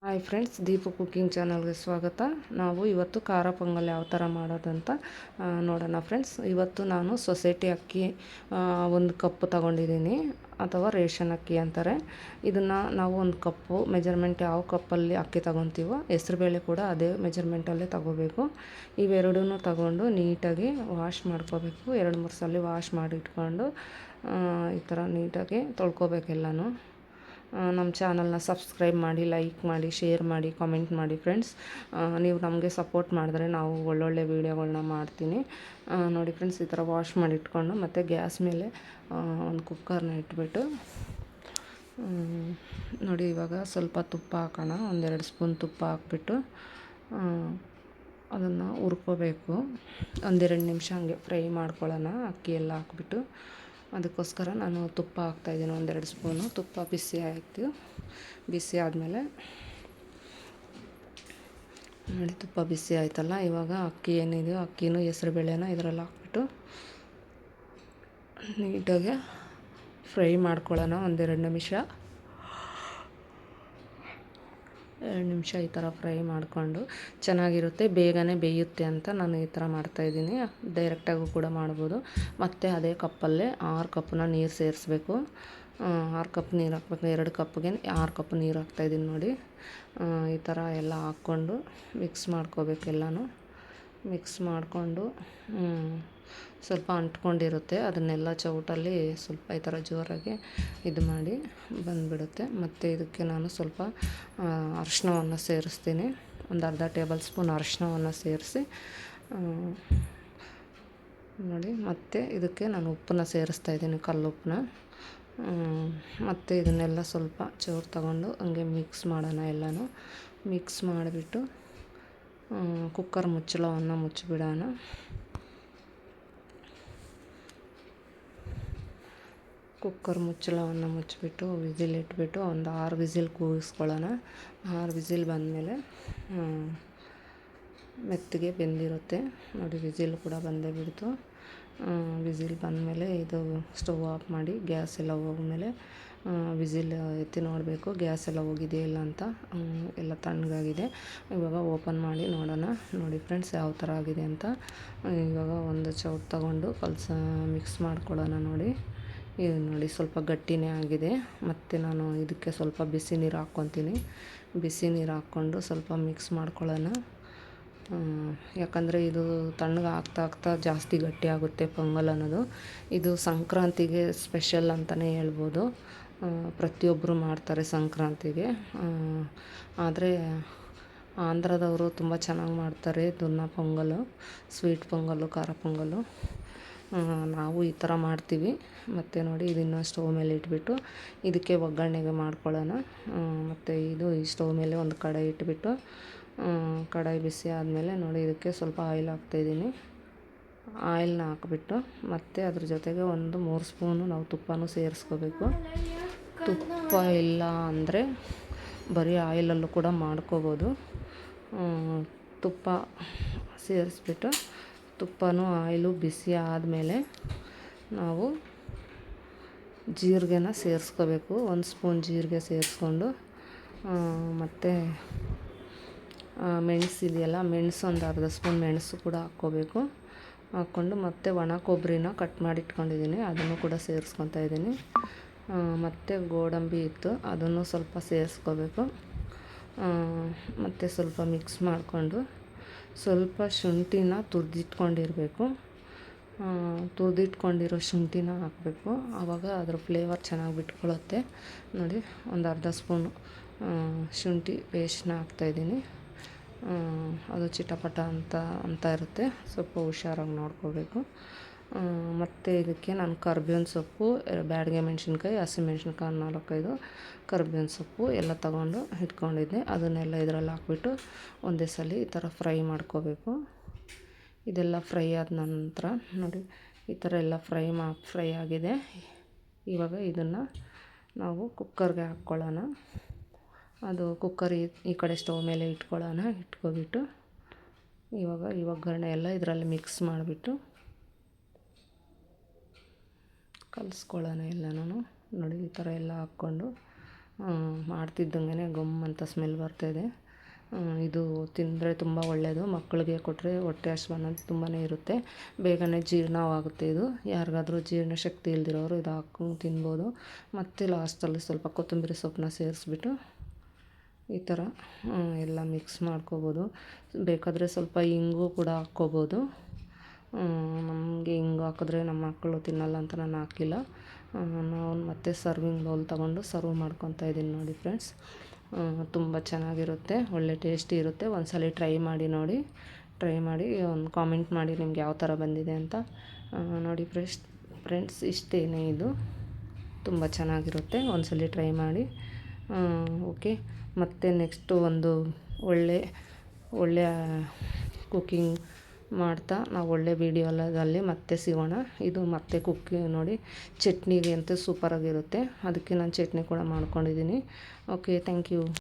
Hi friends, Deepu cooking ಚಾನಲ್ಗೆ ಸ್ವಾಗತ. ನಾವು ಇವತ್ತು ಖಾರ ಪೊಂಗಲ್ ಯಾವ ಥರ ಮಾಡೋದಂತ ನೋಡೋಣ ಫ್ರೆಂಡ್ಸ್. ಇವತ್ತು ನಾನು ಸೊಸೈಟಿ ಅಕ್ಕಿ 1 ಕಪ್ ತಗೊಂಡಿದ್ದೀನಿ, ಅಥವಾ ರೇಷನ್ ಅಕ್ಕಿ ಅಂತಾರೆ. ಇದನ್ನು ನಾವು 1 ಕಪ್ಪು ಮೆಜರ್ಮೆಂಟ್ ಯಾವ ಕಪ್ಪಲ್ಲಿ ಅಕ್ಕಿ ತೊಗೊತೀವೋ ಹೆಸರುಬೇಳೆ ಕೂಡ ಅದೇ ಮೆಜರ್ಮೆಂಟಲ್ಲೇ ತೊಗೋಬೇಕು. ಇವೆರಡೂ ತಗೊಂಡು ನೀಟಾಗಿ ವಾಶ್ ಮಾಡ್ಕೋಬೇಕು. 2-3 ಸಲ ವಾಶ್ ಮಾಡಿ ಇಟ್ಕೊಂಡು ಈ ಥರ ನೀಟಾಗಿ ತೊಳ್ಕೊಬೇಕೆಲ್ಲನೂ. ನಮ್ಮ ಚಾನಲ್ನ ಸಬ್ಸ್ಕ್ರೈಬ್ ಮಾಡಿ, ಲೈಕ್ ಮಾಡಿ, ಶೇರ್ ಮಾಡಿ, ಕಾಮೆಂಟ್ ಮಾಡಿ ಫ್ರೆಂಡ್ಸ್. ನೀವು ನಮಗೆ ಸಪೋರ್ಟ್ ಮಾಡಿದ್ರೆ ನಾವು ಒಳ್ಳೊಳ್ಳೆ ವೀಡಿಯೋಗಳನ್ನ ಮಾಡ್ತೀನಿ. ನೋಡಿ ಫ್ರೆಂಡ್ಸ್, ಈ ಥರ ವಾಶ್ ಮಾಡಿ ಇಟ್ಕೊಂಡು ಮತ್ತು ಗ್ಯಾಸ್ ಮೇಲೆ ಒಂದು ಕುಕ್ಕರ್ನ ಇಟ್ಬಿಟ್ಟು ನೋಡಿ, ಇವಾಗ ಸ್ವಲ್ಪ ತುಪ್ಪ ಹಾಕೋಣ. 1-2 ಸ್ಪೂನ್ ತುಪ್ಪ ಹಾಕ್ಬಿಟ್ಟು ಅದನ್ನು ಹುರ್ಕೋಬೇಕು. 1-2 ನಿಮಿಷ ಹಂಗೆ ಫ್ರೈ ಮಾಡ್ಕೊಳ್ಳೋಣ, ಅಕ್ಕಿ ಎಲ್ಲ ಹಾಕ್ಬಿಟ್ಟು. ಅದಕ್ಕೋಸ್ಕರ ನಾನು ತುಪ್ಪ ಹಾಕ್ತಾಯಿದ್ದೀನಿ. 1-2 ಸ್ಪೂನು ತುಪ್ಪ ಬಿಸಿ ಆಯಿತು. ಬಿಸಿ ಆದಮೇಲೆ ನೋಡಿ, ತುಪ್ಪ ಬಿಸಿ ಆಯ್ತಲ್ಲ, ಇವಾಗ ಅಕ್ಕಿ ಏನಿದೆಯೋ ಅಕ್ಕಿನೂ ಹೆಸರುಬೇಳೆನ ಇದರಲ್ಲಿ ಹಾಕ್ಬಿಟ್ಟು ನೀಟಾಗಿ ಫ್ರೈ ಮಾಡ್ಕೊಳ್ಳೋಣ. 1-2 ನಿಮಿಷ ಈ ಥರ ಫ್ರೈ ಮಾಡಿಕೊಂಡು ಚೆನ್ನಾಗಿರುತ್ತೆ, ಬೇಗನೆ ಬೇಯುತ್ತೆ ಅಂತ ನಾನು ಈ ಥರ ಮಾಡ್ತಾಯಿದ್ದೀನಿ. ಡೈರೆಕ್ಟಾಗೂ ಕೂಡ ಮಾಡ್ಬೋದು. ಮತ್ತು ಅದೇ ಕಪ್ಪಲ್ಲೇ 6 ಕಪ್ನ ನೀರು ಸೇರಿಸ್ಬೇಕು. 6 ಕಪ್ ನೀರು ಹಾಕ್ಬೇಕು. 2 ಕಪ್ಗೆ 6 ಕಪ್ ನೀರು ಹಾಕ್ತಾಯಿದ್ದೀನಿ ನೋಡಿ. ಈ ಥರ ಎಲ್ಲ ಹಾಕ್ಕೊಂಡು ಮಿಕ್ಸ್ ಮಾಡ್ಕೋಬೇಕು. ಎಲ್ಲನೂ ಮಿಕ್ಸ್ ಮಾಡಿಕೊಂಡು ಸ್ವಲ್ಪ ಅಂಟ್ಕೊಂಡಿರುತ್ತೆ, ಅದನ್ನೆಲ್ಲ ಚೌಟಲ್ಲಿ ಸ್ವಲ್ಪ ಈ ಥರ ಜೋರಾಗಿ ಇದು ಮಾಡಿ ಬಂದುಬಿಡುತ್ತೆ. ಮತ್ತು ಇದಕ್ಕೆ ನಾನು ಸ್ವಲ್ಪ ಅರಿಶಿಣವನ್ನು ಸೇರಿಸ್ತೀನಿ. ಒಂದು ಅರ್ಧ ಟೇಬಲ್ ಸ್ಪೂನ್ ಅರಿಶಿಣವನ್ನು ಸೇರಿಸಿ ನೋಡಿ. ಮತ್ತು ಇದಕ್ಕೆ ನಾನು ಉಪ್ಪನ್ನ ಸೇರಿಸ್ತಾಯಿದ್ದೀನಿ, ಕಲ್ಲುಪ್ಪನ್ನ. ಮತ್ತು ಇದನ್ನೆಲ್ಲ ಸ್ವಲ್ಪ ಚೂರು ತಗೊಂಡು ಹಂಗೆ ಮಿಕ್ಸ್ ಮಾಡೋಣ. ಎಲ್ಲನೂ ಮಿಕ್ಸ್ ಮಾಡಿಬಿಟ್ಟು ಕುಕ್ಕರ್ ಮುಚ್ಚಳವನ್ನು ಮುಚ್ಚಿಬಿಡೋಣ. ಕುಕ್ಕರ್ ಮುಚ್ಚಳವನ್ನು ಮುಚ್ಚಿಬಿಟ್ಟು ವಿಸಿಲ್ ಇಟ್ಬಿಟ್ಟು ಒಂದು 6 ವಿಸಿಲ್ ಕೂಗಿಸ್ಕೊಳ್ಳೋಣ. 6 ವಿಸಿಲ್ ಬಂದಮೇಲೆ ಮೆತ್ತಗೆ ಬೆಂದಿರುತ್ತೆ ನೋಡಿ. ವಿಸಿಲ್ ಕೂಡ ಬಂದೇ ಬಿಡ್ತು. ವಿಸಿಲ್ ಬಂದಮೇಲೆ ಇದು ಸ್ಟವ್ ಆಫ್ ಮಾಡಿ, ಗ್ಯಾಸ್ ಎಲ್ಲ ಹೋಗ್ಮೇಲೆ ವಿಸಿಲ್ ಎತ್ತಿ ನೋಡಬೇಕು ಗ್ಯಾಸ್ ಎಲ್ಲ ಹೋಗಿದೆ ಇಲ್ಲ ಅಂತ. ಎಲ್ಲ ತಣ್ಣಗಾಗಿದೆ. ಇವಾಗ ಓಪನ್ ಮಾಡಿ ನೋಡೋಣ. ನೋಡಿ ಫ್ರೆಂಡ್ಸ್, ಯಾವ ಥರ ಆಗಿದೆ ಅಂತ. ಇವಾಗ ಒಂದು ಚೌಟ್ ತಗೊಂಡು ಮಿಕ್ಸ್ ಮಾಡ್ಕೊಳ್ಳೋಣ. ನೋಡಿ, ಇದು ನೋಡಿ ಸ್ವಲ್ಪ ಗಟ್ಟಿನೇ ಆಗಿದೆ. ಮತ್ತು ನಾನು ಇದಕ್ಕೆ ಸ್ವಲ್ಪ ಬಿಸಿ ನೀರು ಹಾಕ್ಕೊತೀನಿ. ಬಿಸಿ ನೀರು ಹಾಕ್ಕೊಂಡು ಸ್ವಲ್ಪ ಮಿಕ್ಸ್ ಮಾಡ್ಕೊಳ್ಳೋಣ. ಯಾಕಂದರೆ ಇದು ತಣ್ಣಗೆ ಆಗ್ತಾ ಜಾಸ್ತಿ ಗಟ್ಟಿ ಆಗುತ್ತೆ ಪೊಂಗಲ್ ಅನ್ನೋದು. ಇದು ಸಂಕ್ರಾಂತಿಗೆ ಸ್ಪೆಷಲ್ ಅಂತಲೇ ಹೇಳ್ಬೋದು. ಪ್ರತಿಯೊಬ್ಬರು ಮಾಡ್ತಾರೆ ಸಂಕ್ರಾಂತಿಗೆ. ಆದರೆ ಆಂಧ್ರದವರು ತುಂಬ ಚೆನ್ನಾಗಿ ಮಾಡ್ತಾರೆ ಇದನ್ನ ಪೊಂಗಲು, ಸ್ವೀಟ್ ಪೊಂಗಲ್ಲು, ಖಾರ ಪೊಂಗಲ್ಲು. ನಾವು ಈ ಥರ ಮಾಡ್ತೀವಿ. ಮತ್ತು ನೋಡಿ, ಇದನ್ನು ಸ್ಟವ್ ಮೇಲೆ ಇಟ್ಬಿಟ್ಟು ಇದಕ್ಕೆ ಒಗ್ಗರಣೆಗೆ ಮಾಡ್ಕೊಳ್ಳೋಣ. ಮತ್ತು ಇದು ಈ ಸ್ಟವ್ ಮೇಲೆ ಒಂದು ಕಡಾಯಿ ಇಟ್ಬಿಟ್ಟು ಕಡಾಯಿ ಬಿಸಿ ಆದಮೇಲೆ ನೋಡಿ, ಇದಕ್ಕೆ ಸ್ವಲ್ಪ ಆಯಿಲ್ ಹಾಕ್ತಾಯಿದ್ದೀನಿ. ಆಯಿಲ್ನ ಹಾಕ್ಬಿಟ್ಟು ಮತ್ತು ಅದ್ರ ಜೊತೆಗೆ ಒಂದು 3 ಸ್ಪೂನು ನಾವು ತುಪ್ಪನೂ ಸೇರಿಸ್ಕೋಬೇಕು. ತುಪ್ಪ ಇಲ್ಲ ಅಂದರೆ ಬರೀ ಆಯಿಲಲ್ಲೂ ಕೂಡ ಮಾಡ್ಕೋಬೋದು. ತುಪ್ಪ ಸೇರಿಸ್ಬಿಟ್ಟು ತುಪ್ಪನೂ ಆಯಿಲು ಬಿಸಿ ಆದಮೇಲೆ ನಾವು ಜೀರಿಗೆನ ಸೇರಿಸ್ಕೋಬೇಕು. 1 ಸ್ಪೂನ್ ಜೀರಿಗೆ ಸೇರಿಸ್ಕೊಂಡು ಮತ್ತು ಮೆಣಸು ಇದೆಯಲ್ಲ, ಮೆಣಸು ಒಂದು ಅರ್ಧ ಸ್ಪೂನ್ ಮೆಣಸು ಕೂಡ ಹಾಕ್ಕೋಬೇಕು. ಹಾಕ್ಕೊಂಡು ಮತ್ತು ಒಣ ಕೊಬ್ಬರಿನ ಕಟ್ ಮಾಡಿ ಇಟ್ಕೊಂಡಿದ್ದೀನಿ, ಅದನ್ನು ಕೂಡ ಸೇರಿಸ್ಕೊತಾ ಇದ್ದೀನಿ. ಮತ್ತು ಗೋಡಂಬಿ ಇತ್ತು, ಅದನ್ನು ಸ್ವಲ್ಪ ಸೇರಿಸ್ಕೋಬೇಕು. ಮತ್ತು ಸ್ವಲ್ಪ ಮಿಕ್ಸ್ ಮಾಡಿಕೊಂಡು ಸ್ವಲ್ಪ ಶುಂಠಿನ ತುರಿದಿಟ್ಕೊಂಡಿರಬೇಕು. ತುರಿದಿಟ್ಕೊಂಡಿರೋ ಶುಂಠಿನ ಹಾಕಬೇಕು. ಆವಾಗ ಅದ್ರ ಫ್ಲೇವರ್ ಚೆನ್ನಾಗಿ ಬಿಟ್ಕೊಳ್ಳುತ್ತೆ ನೋಡಿ. ಒಂದು ಅರ್ಧ ಸ್ಪೂನು ಶುಂಠಿ ಪೇಸ್ಟ್ನ ಹಾಕ್ತಾಯಿದ್ದೀನಿ. ಅದು ಚಿಟಪಟ ಅಂತ ಇರುತ್ತೆ, ಸ್ವಲ್ಪ ಹುಷಾರಾಗಿ ನೋಡ್ಕೋಬೇಕು. ಮತ್ತು ಇದಕ್ಕೆ ನಾನು ಕರ್ಬೇವಿನ ಸೊಪ್ಪು, ಬ್ಯಾಡಗೆ ಮೆಣಸಿನ್ಕಾಯಿ, ಹಸಿಮೆಣ್ಸಿನ್ಕಾಯಿ 4-5 ಕರ್ಬೇವಿನ ಸೊಪ್ಪು ಎಲ್ಲ ತಗೊಂಡು ಇಟ್ಕೊಂಡಿದ್ದೆ. ಅದನ್ನೆಲ್ಲ ಇದರಲ್ಲಿ ಹಾಕ್ಬಿಟ್ಟು ಒಂದೇ ಸಲ ಈ ಥರ ಫ್ರೈ ಮಾಡ್ಕೋಬೇಕು. ಇದೆಲ್ಲ ಫ್ರೈ ಆದ ನಂತರ ನೋಡಿ, ಈ ಥರ ಎಲ್ಲ ಫ್ರೈ ಆಗಿದೆ. ಇವಾಗ ಇದನ್ನು ನಾವು ಕುಕ್ಕರ್ಗೆ ಹಾಕ್ಕೊಳ್ಳೋಣ. ಅದು ಕುಕ್ಕರ್ ಈ ಕಡೆ ಸ್ಟವ್ ಮೇಲೆ ಇಟ್ಕೊಬಿಟ್ಟು ಇವಾಗ ಈ ಒಗ್ಗರಣೆ ಎಲ್ಲ ಇದರಲ್ಲಿ ಮಿಕ್ಸ್ ಮಾಡಿಬಿಟ್ಟು ಕಲಿಸ್ಕೊಳ್ಳೋಣ ಎಲ್ಲನೂ. ನೋಡಿ, ಈ ಥರ ಎಲ್ಲ ಹಾಕ್ಕೊಂಡು ಮಾಡ್ತಿದ್ದಂಗೆ ಗಮ್ ಅಂತ ಸ್ಮೆಲ್ ಬರ್ತಾಯಿದೆ. ಇದು ತಿಂದರೆ ತುಂಬ ಒಳ್ಳೆಯದು. ಮಕ್ಕಳಿಗೆ ಕೊಟ್ಟರೆ ಹೊಟ್ಟೆ ಹಸ್ವು ಅನ್ನೋದು ತುಂಬಾ ಇರುತ್ತೆ, ಬೇಗನೆ ಜೀರ್ಣವಾಗುತ್ತೆ. ಇದು ಯಾರಿಗಾದ್ರೂ ಜೀರ್ಣಶಕ್ತಿ ಇಲ್ದಿರೋರು ಇದು ಹಾಕ್ಕೊಂಡು ತಿನ್ಬೋದು. ಮತ್ತು ಲಾಸ್ಟಲ್ಲಿ ಸ್ವಲ್ಪ ಕೊತ್ತಂಬರಿ ಸೊಪ್ಪನ್ನ ಸೇರಿಸ್ಬಿಟ್ಟು ಈ ಥರ ಎಲ್ಲ ಮಿಕ್ಸ್ ಮಾಡ್ಕೊಬೋದು. ಬೇಕಾದರೆ ಸ್ವಲ್ಪ ಇಂಗು ಕೂಡ ಹಾಕ್ಕೋಬೋದು. ನಮಗೆ ಹಿಂಗೆ ಹಾಕಿದ್ರೆ ನಮ್ಮ ಮಕ್ಕಳು ತಿನ್ನಲ್ಲ ಅಂತ ನಾನು ಹಾಕಿಲ್ಲ. ನಾವು ಮತ್ತೆ ಸರ್ವಿಂಗ್ ಬೌಲ್ ತೊಗೊಂಡು ಸರ್ವ್ ಮಾಡ್ಕೊತಾ ಇದ್ದೀನಿ ನೋಡಿ ಫ್ರೆಂಡ್ಸ್. ತುಂಬ ಚೆನ್ನಾಗಿರುತ್ತೆ, ಒಳ್ಳೆ ಟೇಸ್ಟಿ ಇರುತ್ತೆ. ಒಂದ್ಸಲ ಟ್ರೈ ಮಾಡಿ ನೋಡಿ. ಟ್ರೈ ಮಾಡಿ ಒಂದು ಕಾಮೆಂಟ್ ಮಾಡಿ ನಿಮ್ಗೆ ಯಾವ ಥರ ಬಂದಿದೆ ಅಂತ. ನೋಡಿ ಫ್ರೆಂಡ್ಸ್ ಇಷ್ಟೇನೆ, ಇದು ತುಂಬ ಚೆನ್ನಾಗಿರುತ್ತೆ. ಒಂದ್ಸಲ ಟ್ರೈ ಮಾಡಿ. ಓಕೆ, ಮತ್ತು ನೆಕ್ಸ್ಟು ಒಂದು ಒಳ್ಳೆಯ ಕುಕ್ಕಿಂಗ್ ಮಾಡ್ತಾ ನಾವು ಒಳ್ಳೆ ವೀಡಿಯೋದಲ್ಲಿ ಮತ್ತೆ ಸಿಗೋಣ. ಇದು ಮತ್ತೆ ನೋಡಿ, ಚಟ್ನಿಗೆ ಅಂತೂ ಸೂಪರಾಗಿರುತ್ತೆ. ಅದಕ್ಕೆ ನಾನು ಚಟ್ನಿ ಕೂಡ ಮಾಡ್ಕೊಂಡಿದ್ದೀನಿ. Okay, thank you.